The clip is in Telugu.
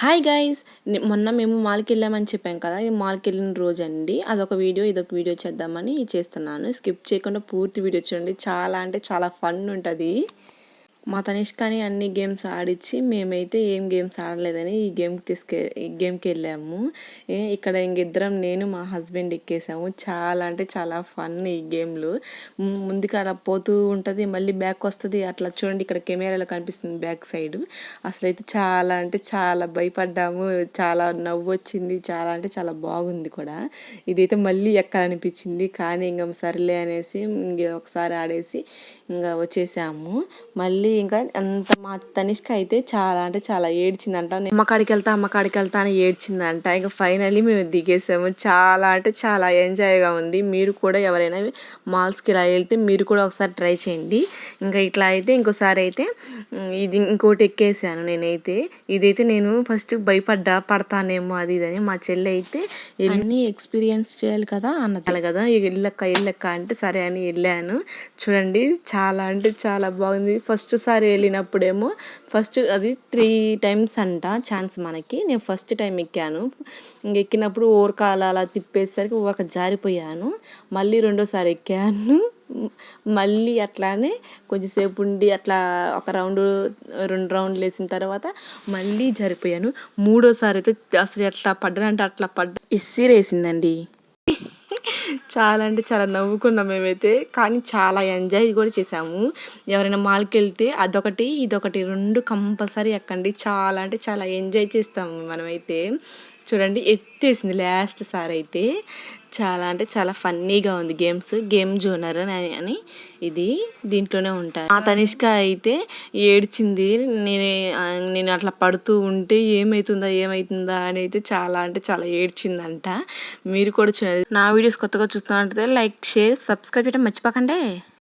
హాయ్ గైస్, మొన్న మేము మాల్కి వెళ్ళామని చెప్పాం కదా. ఈ మాల్కి వెళ్ళిన రోజు అండి అదొక వీడియో, ఇదొక వీడియో చేద్దామని చేస్తున్నాను. స్కిప్ చేయకుండా పూర్తి వీడియో చూడండి. చాలా అంటే చాలా ఫన్ ఉంటుంది. మా తనిష్కని అన్ని గేమ్స్ ఆడిచ్చి మేమైతే ఏం గేమ్స్ ఆడలేదని ఈ గేమ్కి వెళ్ళాము. ఇక్కడ ఇంకిద్దరం, నేను మా హస్బెండ్ ఎక్కేసాము. చాలా అంటే చాలా ఫన్ ఈ గేమ్లు. ముందుకు అలా పోతూ ఉంటుంది, మళ్ళీ బ్యాక్ వస్తుంది. అట్లా చూడండి, ఇక్కడ కెమెరాలో కనిపిస్తుంది బ్యాక్ సైడ్. అసలైతే చాలా అంటే చాలా భయపడ్డాము. చాలా నవ్వు వచ్చింది. చాలా అంటే చాలా బాగుంది కూడా. ఇదైతే మళ్ళీ ఎక్కాలనిపించింది, కానీ ఇంక సర్లే అనేసి ఒకసారి ఆడేసి ఇంకా వచ్చేసాము. మళ్ళీ ఇంకా అంత మా తనిష్క అయితే చాలా అంటే చాలా ఏడ్చిందంట. అమ్మకాడికి వెళ్తా అని ఏడ్చిందంట. ఇంకా ఫైనల్లీ మేము దిగేసాము. చాలా అంటే చాలా ఎంజాయ్గా ఉంది. మీరు కూడా ఎవరైనా మాల్స్కి ఇలా వెళ్తే మీరు కూడా ఒకసారి ట్రై చేయండి. ఇంకా ఇట్లా అయితే ఇంకోసారి అయితే ఇది ఇంకోటి ఎక్కేసాను నేనైతే. ఇదైతే నేను ఫస్ట్ పడతానేమో అది ఇదని. మా చెల్లి అయితే అన్నీ ఎక్స్పీరియన్స్ చేయాలి కదా అన్నది కదా, ఇల్లెక్క అంటే సరే అని వెళ్ళాను. చూడండి, చాలా అంటే చాలా బాగుంది. ఫస్ట్ సారి వెళ్ళినప్పుడేమో అది 3 times అంట ఛాన్స్ మనకి. నేను ఫస్ట్ టైం ఎక్కాను. ఎక్కినప్పుడు ఊరకాల అలా తిప్పేసరికి ఊరక జారిపోయాను. మళ్ళీ రెండోసారి ఎక్కాను. మళ్ళీ అట్లానే కొంచెంసేపు ఉండి అట్లా ఒక 2 రౌండ్లు వేసిన తర్వాత మళ్ళీ జారిపోయాను. మూడోసారి అయితే అసలు ఎట్లా పడ్డానంటే అట్లా ఇసిరేసిందండి. చాలా అంటే చాలా నవ్వుకున్నాం మేమైతే, కానీ చాలా ఎంజాయ్ కూడా చేసాము. ఎవరైనా మాల్కి వెళ్తే అదొకటి ఇదొకటి 2 కంపల్సరీ ఎక్కండి. చాలా అంటే చాలా ఎంజాయ్ చేస్తాము మనమైతే. చూడండి, ఎత్తేసింది లాస్ట్ సారి అయితే. చాలా అంటే చాలా ఫన్నీగా ఉంది. గేమ్ జోనర్ అని ఇది దీంట్లోనే ఉంటాయి. ఆ తనిష్క అయితే ఏడ్చింది. నేను అట్లా పడుతూ ఉంటే ఏమవుతుందా అని అయితే చాలా అంటే చాలా ఏడ్చిందంట. మీరు కూడా చూడండి. నా వీడియోస్ కొత్తగా చూస్తున్నట్లయితే లైక్, షేర్, సబ్స్క్రైబ్ చేయడం మర్చిపోకండి.